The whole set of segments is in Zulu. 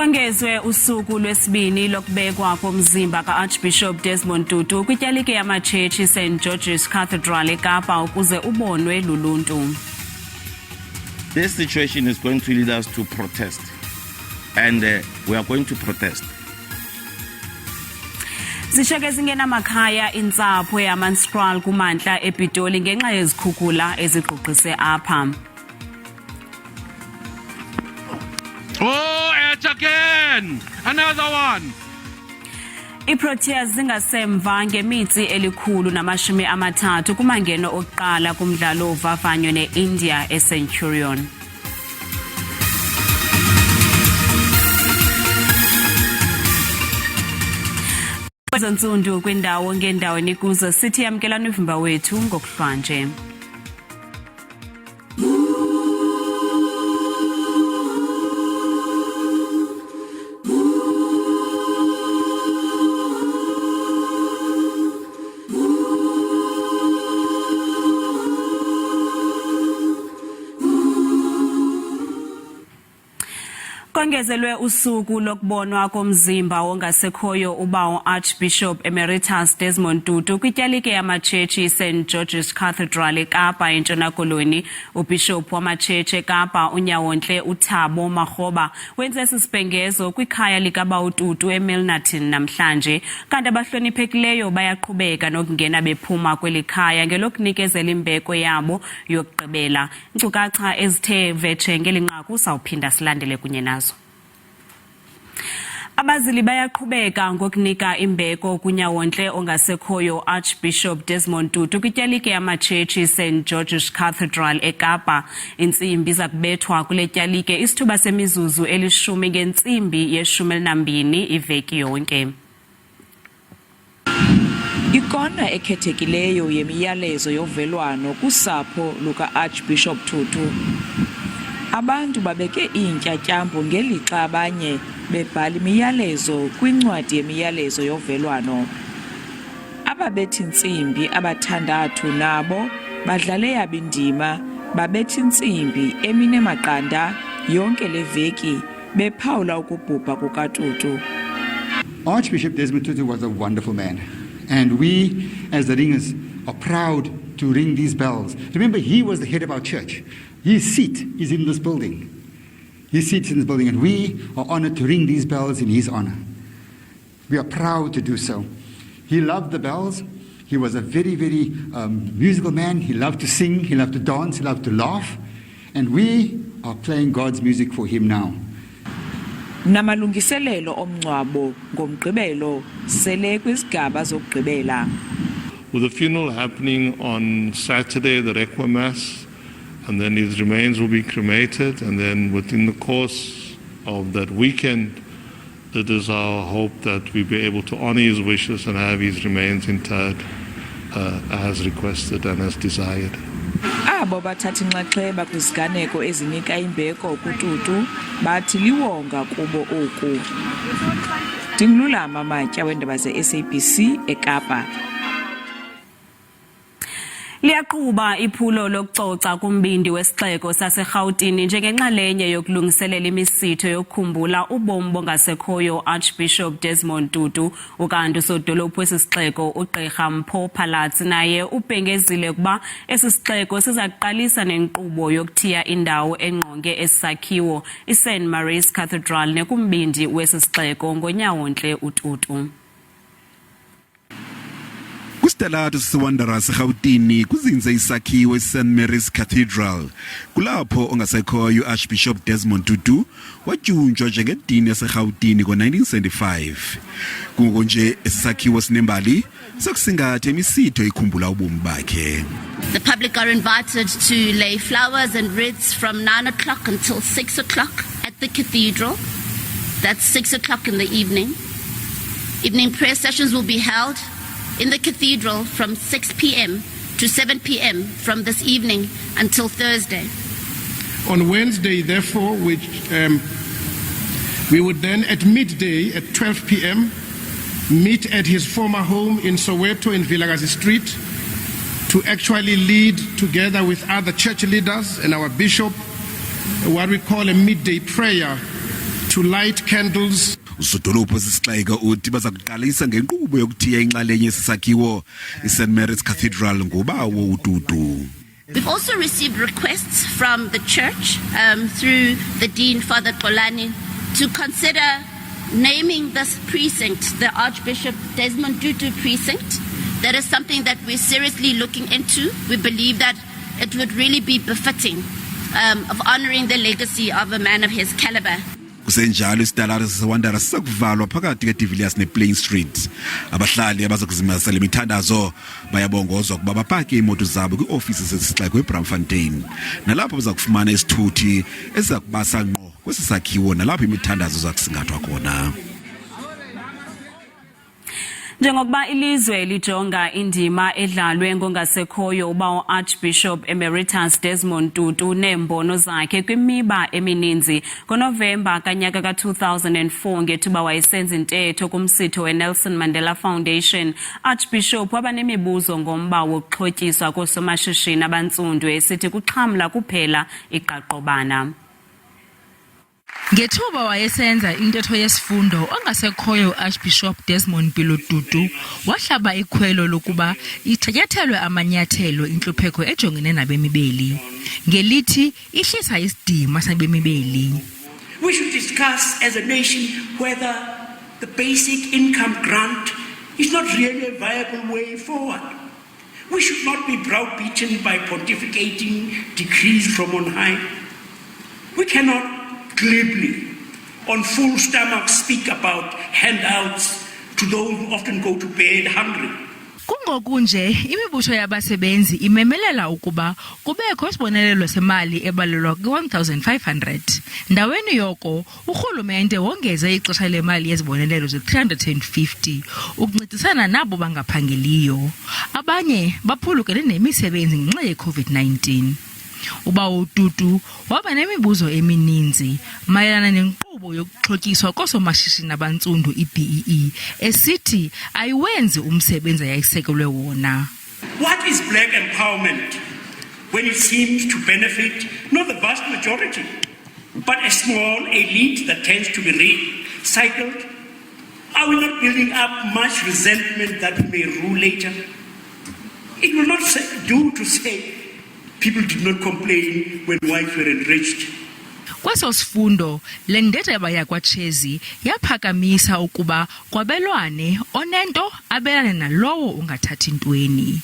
Kongezwe usuku lwesibini lokubekwa komzimba ka-Archbishop Desmond Tutu kwityalike yamatshetshi St. George's Cathedral eKapa ukuze ubonwe luluntu. This situation is going to lead us to protest, and we are going to protest. Zishiyeke zingenamakhaya intsapho yamaNskral kumantla ePitoli ngenxa yezikhukhula ezigqugqise apha. Oh, it's again! Another one! iProteas zingasemva ngemitsi elikhulu namashumi amathathu kumangeno okuqala kumdlalo ovavanyo ne-India eCenturion. Kwezonsundu kwindawo ngendawo nikuzo sithi yamkelana uvimba wethu ngokuhlwanje. Kongezelwe usuku lokubonwa komzimba wongasekhoyo ubawo Archbishop Emeritus Desmond Tutu kwityalike yamatshetshi St. George's Cathedral eKapa eNtshona Koloni. Ubishop wamatshetshi eKapa uNyawontle uThabo Makgoba wenze sisibhengezo kwikhaya likabawo Tutu eMilnerton namhlanje, kanti abahloniphekileyo bayaqhubeka nokungena bephuma kweli khaya ngelokunikezela imbeko yabo yokugqibela. Inkcukacha ezithe vetshe ngelinqaku sawuphinda silandele kunye nazo. Abazili bayaqhubeka ngokunika imbeko kuNyawontle ongasekhoyo Archbishop Desmond Tutu kwityalike yamatshetshi St. George's Cathedral eKapa. Intsimbi zakubethwa kule tyalike isithuba semizuzu elishumi ngentsimbi ye-12 iveki yonke. Ikona ekhethekileyo yemiyalezo yovelwano kusapho luka-Archbishop Tutu. Abantu babeke iintyatyambo ngelixa abanye bebhala imiyalezo kwincwadi yemiyalezo yovelwano. Ababethi ntsimbi abathandathu nabo badlale yabo indima, babethi ntsimbi emine maqanda yonke le veki bephawula ukubhubha kukaTutu. Archbishop Desmond Tutu was a wonderful man, and we as the ringers are proud to ring these bells. Remember, he was the head of our church. His seat is in this building. His seat is in this building, and we are honored to ring these bells in his honor. We are proud to do so. He loved the bells. He was a very, very musical man. He loved to sing. He loved to dance. He loved to laugh. And we are playing God's music for him now. Namalungiselelo omngcwabo ngomgqibelo sele kwizigaba zokugqibela. With the funeral happening on Saturday, the Requiem Mass, and then his remains will be cremated, and then within the course of that weekend, it is our hope that we be able to honor his wishes and have his remains interred as requested and as desired. Abo bathatha inxaxheba kwiziganeko ezinika imbeko kuTutu bathi liwonga kubo oku. Ndingululama Matya weendaba ze-SABC eKapa. Liyaqhuba iphulo lokucoca kumbindi wesixeko saseRhawutini njengenxalenye yokulungiselela imisitho yokukhumbula ubomi bongasekhoyo Archbishop Desmond Tutu. Ukanti usodolophu wesisixeko uGqirha Mpho Phalatsi naye ubhengezile ukuba esi sixeko siza kuqalisa nenkqubo yokuthiya indawo engqonge esisakhiwo iSt. Mary's Cathedral nekumbindi wesisixeko ngoNyawontle uTutu. Kusitalato siwandara seGhawutini kuzinze isakhiwo iSt. Mary's Cathedral. Kulapho ongasekhoyo Archbishop Desmond Tutu watyunjwa njengedini yaseGhawutini ngo-1975. Kungo nje esisakhiwo sinembali sokusingatha imisitho ikhumbula ubomi bakhe. The public are invited to lay flowers and wreaths from 9 o'clock until 6 o'clock at the cathedral. That's 6 o'clock in the evening. Evening prayer sessions will be held in the cathedral from 6 p.m. to 7 p.m. from this evening until Thursday. On Wednesday, therefore, we would then at midday at 12 p.m. meet at his former home in Soweto in Vilakazi Street to actually lead together with other church leaders and our bishop what we call a midday prayer to light candles. Usodolopho sisixeka uthi baza kuqalisa ngenkqubo yokuthiya inxalenye yesisakhiwo iSt Mary's Cathedral ngobawo uTutu. We've also received requests from the church through the Dean, Father Kolani, to consider naming this precinct the Archbishop Desmond Tutu precinct. That is something that we're seriously looking into. We believe that it would really be befitting of honoring the legacy of a man of his caliber. Kusenjalo isitalato sesewandara sisakuvalwa phakathi kweDiviliers nePlain Street. Abahlali abazokuzimasa le mithandazo bayabongozwa kuba bapake imoto zabo kwiofisi zesixeko eBramfontein. Nalapho baza kufumana isithuthi esizakubasa ngqo kwesisakhiwo nalapho imithandazo zakusingathwa khona. Njengokuba ilizwe lijonga indima edlalwe ngongasekhoyo ubawo Archbishop Emeritus Desmond Tutu neembono zakhe kwimiba emininzi ngoNovemba kanyaka ka-2004 ngethuba wayesenza intetho kumsitho weNelson Mandela Foundation. Archbishop waba nemibuzo ngomba wokuxhotyiswa koosomashishini abantsundu esithi kuxhamla kuphela iqaqobana. Ngethuba wayesenza intetho yesifundo ongasekhoyo Archbishop Desmond Tutu wahlaba ikhwelo lokuba ithatyathelwe amanyathelo intlupheko ejongene nabemibeli ngelithi ihlisa isidima sabemibeli. We should discuss as a nation whether the basic income grant is not really a viable way forward. We should not be browbeaten by pontificating decrees from on high. We cannot glibly, on full stomach, speak about handouts to those who often go to bed hungry. Kungokunje imibutho yabasebenzi imemelela ukuba kubekho isibonelelo semali ebalelwa ku-1,500. Ndaweni yoko urhulumente wongeze ixesha lemali yezibonelelo ze-350 ukuncedisana nabo bangaphangeliyo. Abanye baphulukene nemisebenzi ngenxa ye-COVID-19. Ubawo Tutu waba nemibuzo emininzi mayelana nenkqubo yokuxhotyiswa koosomashishini abantsundu iBEE esithi ayiwenzi umsebenzi yayisekelwe wona. What is black empowerment when it seems to benefit not the vast majority but a small elite that tends to be recycled? Are we not building up much resentment that may rule later? It will not do to say people did not complain when whites were enriched. Kweso sifundo le ndedeba yakwaChezi yaphakamisa ukuba kwabelwane onento abelane nalowo ungathathi ntweni.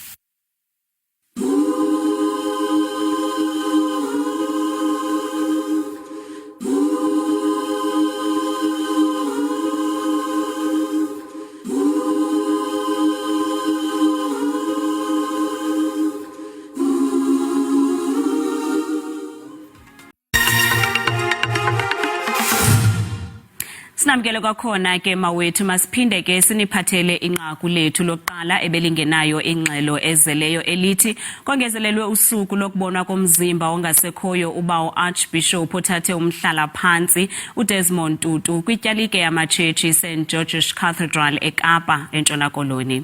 Sinamkele kwakhona ke mawethu masiphinde ke siniphathele inqaku lethu lokuqala ebelingenayo ingxelo ezeleyo elithi kongezelelwe usuku lokubonwa komzimba ongasekhoyo ubawo Archbishop othathe umhlala phansi uDesmond Tutu kwityalike yamatshetshi St George's Cathedral eKapa eNtshona Koloni.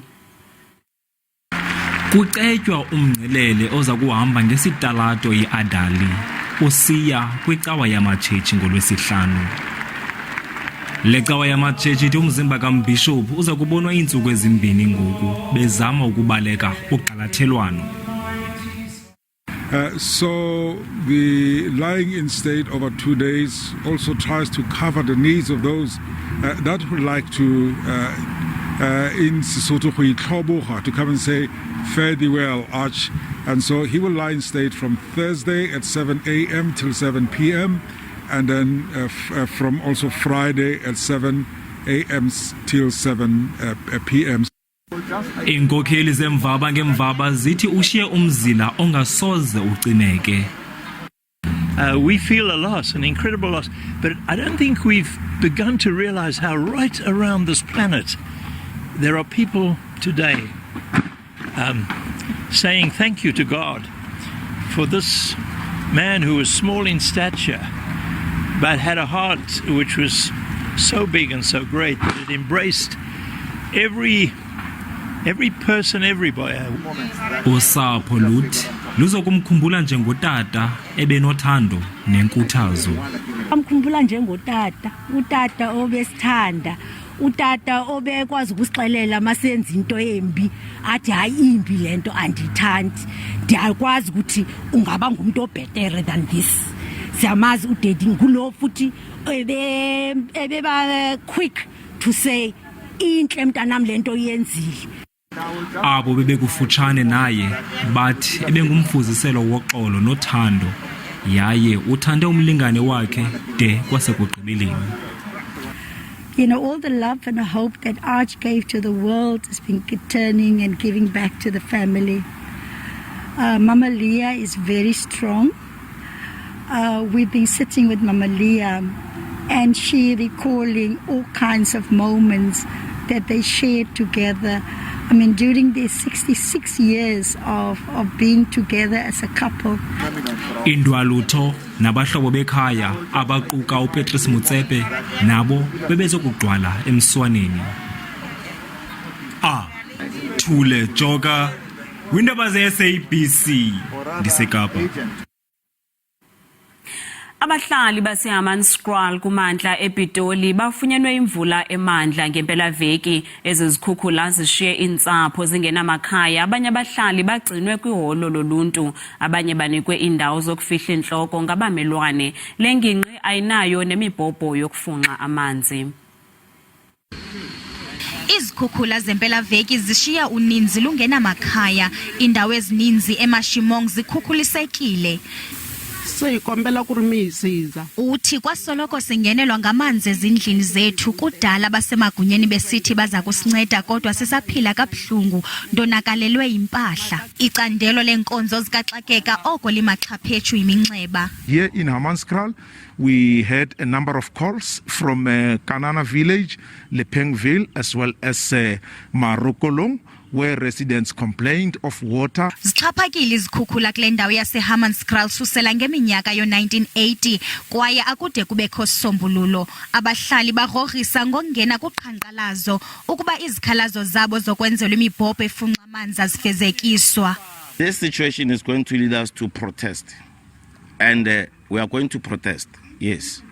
Kucetywa umngcelele oza kuhamba ngesitalato iAdali usiya kwicawa yamatshetshi ngolwesihlanu. Le cawa yamatshetshi ithi umzimba kaMbishop uza kubonwa iintsuku ezimbini ngoku bezama ukubaleka uqalathelwano. So the lying in state over 2 days also tries to cover the needs of those that would like to in Sesotho to come and say fare thee well, Arch. And so he will lie in state from Thursday at 7 a.m. till 7 p.m. and then from also Friday at 7 a.m. till 7 p.m. Inkokheli zemvaba ngemvaba zithi ushiye umzila ongasoze ucineke. We feel a loss, an incredible loss, but I don't think we've begun to realize how right around this planet there are people today saying thank you to God for this man who was small in stature but had a heart which was so big and so great that it embraced every person, everybody. Usapho luthi luzokumkhumbula njengotata ebenothando nenkuthazo. Amkhumbula njengotata, utata obesithanda, utata obekwazi ukusixelela masenza into embi, athi hayi imbi lento andithandi. Ndiyakwazi ukuthi ungaba ngumuntu better than this. Siyamazi udaddy ngulo futhi ebeba quick to say inhle mntanami lento yenzile. Abo bebekufutshane naye bathi ebengumfuziselo woxolo nothando yaye uthande umlingane wakhe de kwasekugqibeleni. You know, all the love and the hope that Arch gave to the world has been turning and giving back to the family. Mama Leah is very strong. We've been sitting with Mama Leah and she recalling all kinds of moments that they shared together. I mean, during their 66 years of being together as a couple. Indwalutho nabahlobo bekhaya abaquka uPetrus Mutsepe nabo bebezokugcwala emswaneni. Thule Joka, Iindaba ze-SABC, ndiseKapa. Abahlali baseHammanskraal kumantla ePitoli bafunyenwe imvula emandla ngempelaveki ezizikhukhula zishiye intsapho zingenamakhaya. Abanye abahlali bagcinwe kwiholo loluntu, abanye banikwe indawo zokufihla intloko ngabamelwane. Le ngingqi ayinayo nemibhobho yokufunxa amanzi. Izikhukhula zempelaveki zishiya uninzi lungenamakhaya, indawo ezininzi eMashimong zikhukhulisekile. Uthi kwasoloko singenelwa ngamanzi ezindlini zethu, kudala basemagunyeni besithi baza kusinceda kodwa sisaphila kabuhlungu, ndonakalelwe impahla. Icandelo lenkonzo zikaxakeka oko limaxhaphetshu iminxeba. Here in Hammanskraal, we had a number of calls from Kanana village, Lepengville, as well as Marokolong, where residents complained of water. Zixhaphakile izikhukhula kule ndawo yaseHammanskraal susela ngeminyaka yo-1980 kwaye akude kubekho sombululo. Abahlali barogrisa ngokungena kuqhankqalazo ukuba izikhalazo zabo zokwenzelwa imibhobho efunxa amanzi azifezekiswa. This situation is going to lead us to protest, and we are going to protest, yes.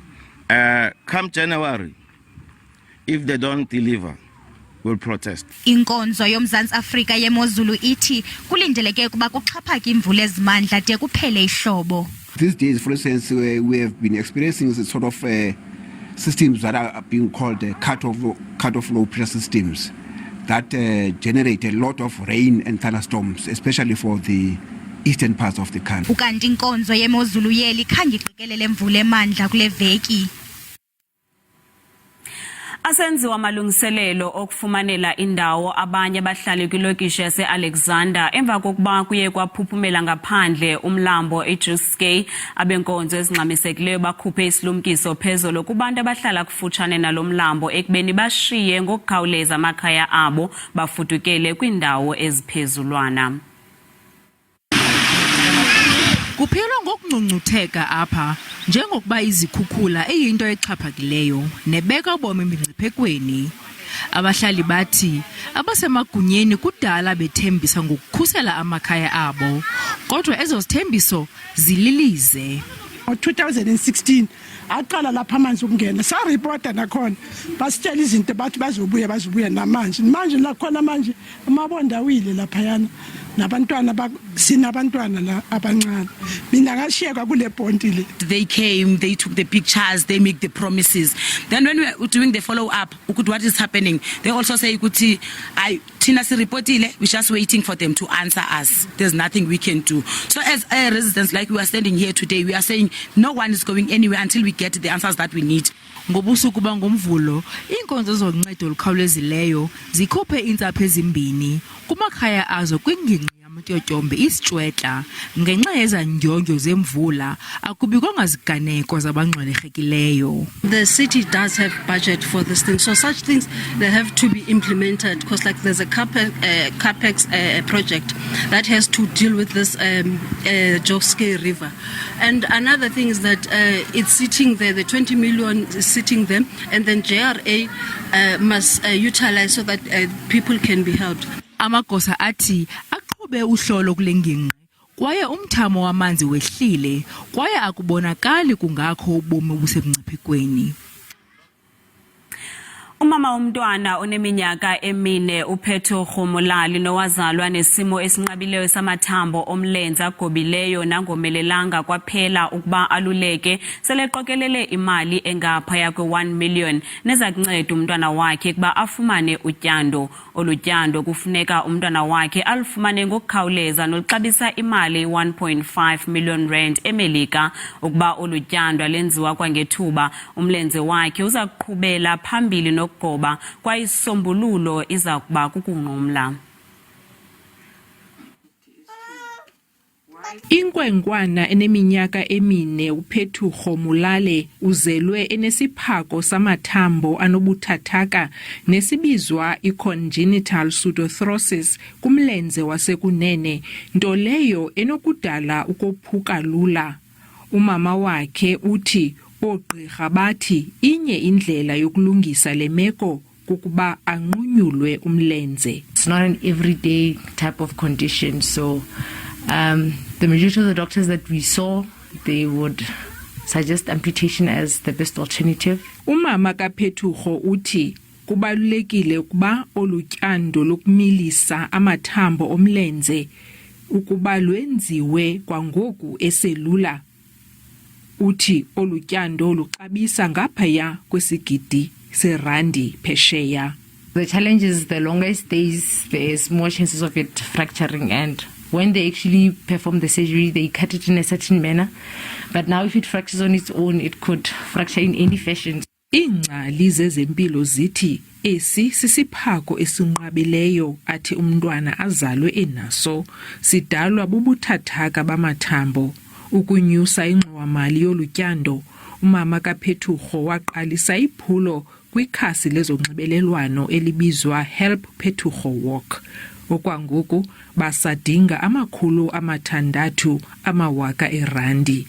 Come January, if they don't deliver, will protest. Inkonzo yomzantsi Afrika yemozulu ithi kulindeleke ukuba kuxhaphake imvula ezimandla de kuphele ihlobo. These days, for instance, we have been experiencing a sort of systems that are being called cut-off low pressure systems that generate a lot of rain and thunderstorms, especially for the eastern parts of the country. Ukanti inkonzo yemozulu yeli khange iqikelele imvula emandla kule veki. Asenziwa amalungiselelo okufumanela indawo abanye abahlali kwilokishi yase-Alexander emva kokuba kuye kwaphuphumela ngaphandle umlambo iJuskei. Abenkonzo ezingxamisekileyo bakhuphe isilumkiso phezulu kubantu abahlala kufutshane nalo mlambo ekubeni bashiye ngokukhawuleza amakhaya abo bafutukele kwiindawo eziphezulwana. Kuphela ngokungcungcutheka apha njengokuba izikhukhula iyinto exhaphakileyo nebeka ubomi emingciphekweni. Abahlali bathi abasemagunyeni kudala bethembisa ngokukhusela amakhaya abo kodwa ezo zithembiso zililize. Ngo-2016 aqala lapha amanzi ukungena, saripota nakhona basitshela izinto bathi bazobuya namanje lakhona manje amabondawile laphayana nabantwana sinabantwana la abancane. Mina ngashiyeka kule ponti le. They came, they took the pictures, they make the promises. Then when we were doing the follow up, what is happening, they also say ukuthi Tina siripotile, we're just waiting for them to answer us. There's nothing we can do. So as residents, like we are standing here today, we are saying no one is going anywhere until we get the answers that we need. Ngobusuku bangomvulo, inkonzo zoncedo olukhawulezileyo zikhuphe intsapho ezimbini kumakhaya azo kwingingqi yamatyotyombe isitshwetla ngenxa yezandyondyo zemvula akubikwanga ziganeko zabangxwelerhekileyo. The city does have budget for this thing, so such things they have to be implemented because like there's a capex project that has to deal with this Joske River. And another thing is that it's sitting there, the 20 million is sitting there, and then JRA must utilize so that people can be helped. Amagosa athi aqhube uhlolo kule ngingqi kwaye umthamo wamanzi wehlile kwaye akubonakali kungakho ubomi obusemngciphekweni. Umama womntwana oneminyaka emine uPethu Khomolali nowazalwa nesimo esinqabileyo samathambo omlenze agobileyo nangomelelanga kwaphela ukuba aluleke seleqokelele imali engaphaya kwe1 million neza kunceda umntwana wakhe kuba afumane utyando. Olutyando kufuneka umntwana wakhe alufumane ngokukhawuleza noluxabisa imali 1.5 million rand eMelika. Ukuba olutyando lenziwa kwangethuba umlenze wakhe uza kuqhubela phambili goba kwayisombululo iza kuba kukunqumla. Inkwenkwana eneminyaka emine uPethu Khomolali uzelwe enesiphako samathambo anobuthathaka nesibizwa i-congenital pseudarthrosis kumlenze wasekunene, nto leyo enokudala ukophuka lula. Umama wakhe uthi oogqirha bathi inye indlela yokulungisa le meko kukuba anqunyulwe umlenze. It's not an everyday type of condition, so the majority of the doctors that we saw, they would suggest amputation as the best alternative. Umama kaPethu uthi kubalulekile ukuba olutyando lokumilisa amathambo omlenze ukuba lwenziwe kwangoku eselula. Uthi olutyando luxabisa ngaphaya kwesigidi serandi phesheya. The challenge is the longer it stays, there's more chances of it fracturing, and when they actually perform the surgery, they cut it in a certain manner. But now if it fractures on its own, it could fracture in any fashion. Iingcali zezempilo zithi esi sisiphako esinqabileyo athi umntwana azalwe enaso sidalwa bubuthathaka bamathambo. Ukunyusa ingxowa-mali yolutyando, umama kaPethu waqalisa iphulo kwikhasi lezonxibelelwano elibizwa Help Pethu Walk. Okwangoku basadinga 600,000 randi.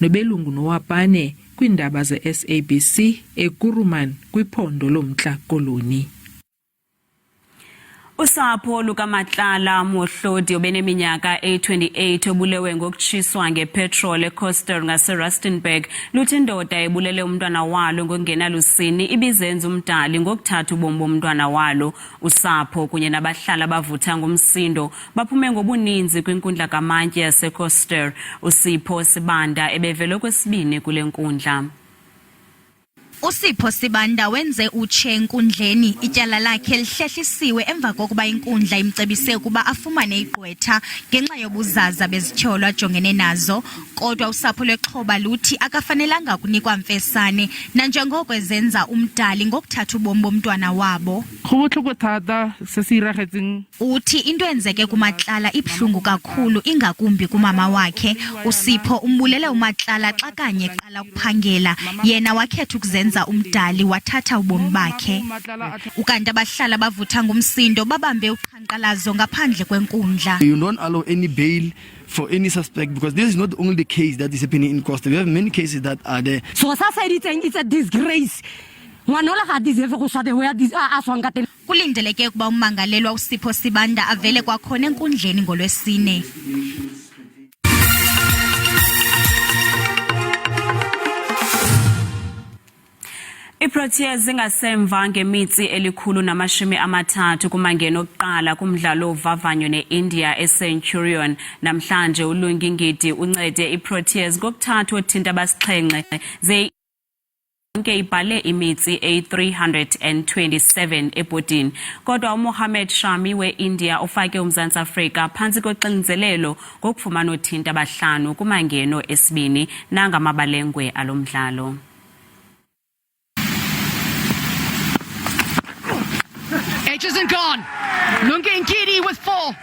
Nobelungu nowapane kwiindaba ze-SABC eKuruman kwiphondo lomntla Koloni. Usapho lukaMatlala Mohlodi obeneminyaka 28 obulewe ngokutshiswa ngepetrol eCoster ngaseRustenburg luthi indoda ebulele umntwana walo ngokungenalusini ibizenza umdali ngokuthatha ubomi bomntwana walo. Usapho kunye nabahlala bavutha ngomsindo baphume ngobuninzi kwinkundla kamantye yaseCoster. Usipho Sibanda ebevele kwesibini kule nkundla. Usipho Sibanda wenze utshe enkundleni ityala lakhe lihlehlisiwe emva kokuba inkundla imcebise ukuba afumane igqwetha ngenxa yobuzaza bezityholo ajongene nazo, kodwa usapho lwexhoba luthi akafanelanga kunikwa mfesane nanjengoko ezenza umdali ngokuthatha ubomi bomntwana wabo. Uthi into enzeke kuMatlala ibhlungu kakhulu ingakumbi kumama wakhe. Usipho umbulele uMatlala xa kanye qala ukuphangela, yena wakhetha ukuzenza umdali wathatha ubomi bakhe. Ukanti abahlala bavutha ngomsindo babambe uqhankqalazo ngaphandle kwenkundla. You don't allow any bail for any suspect because this is not only the case that is happening in Costa. We have many cases that are there. So it's a disgrace. Kulindeleke ukuba umangalelwa Usipho Sibanda avele kwakhona enkundleni ngoLwesine. iProteas zingasemva ngemitsi elikhulu namashumi amathathu kumangeno okuqala kumdlalo ovavanyo neIndia eCenturion. Namhlanje uLungi Ngidi uncede iProteas ngokuthathu othinta abasixhenxe ze yonke ibhale imitsi a327 ebhodini. Kodwa uMohammed Shami weIndia ufake uMzantsi Afrika phantsi koxinzelelo ngokufumana othinta abahlanu kumangeno esibini nangamabalengwe alomdlalo. Edge isn't gone. Lungi Ngidi with 4.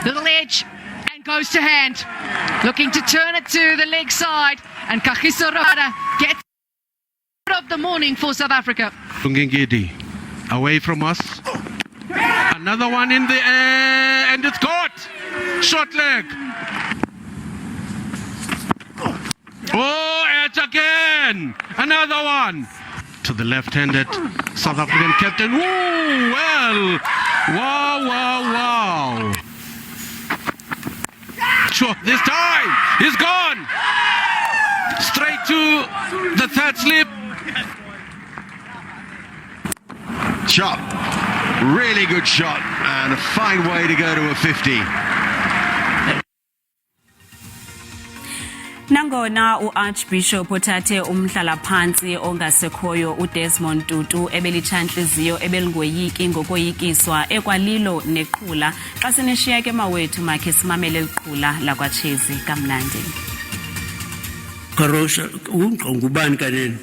Little edge and goes to hand. Looking to turn it to the leg side. And Kagiso Rada gets of the morning for South Africa. Lungi Ngidi away from us. Another one in the air and it's caught. Short leg. Oh, edge again. Another one. To the left-handed South African captain. Ooh, well, Wow, wow, wow. Sure, this time, he's gone. Straight to the third slip. Shot. Really good shot and a fine way to go to a 50. Nangona uArchbishop uthathe umhlalaphansi ongasekhoyo uDesmond Tutu ebelitshantliziyo ebelingoyiki ngokoyikiswa ekwalilo neqhula xa sinishiya ke mawethu makhe simamele liqhula lakwaChezi kamnandi. Karosha ungqongubani kanene?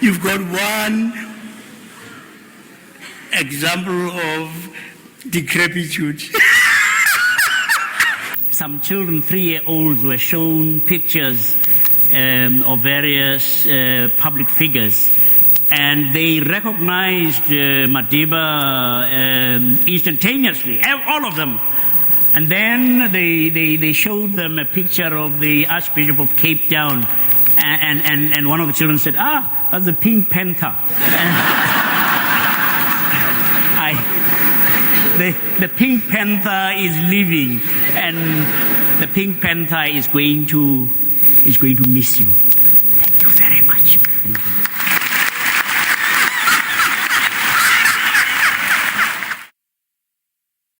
You've got one example of decrepitude. Some children, 3-year-olds, were shown pictures of various public figures, and they recognized Madiba instantaneously, all of them. And then they showed them a picture of the Archbishop of Cape Town. And one of the children said, that's the Pink Panther. The Pink Panther is leaving, and the Pink Panther is going to miss you. Thank you very much. Thank you.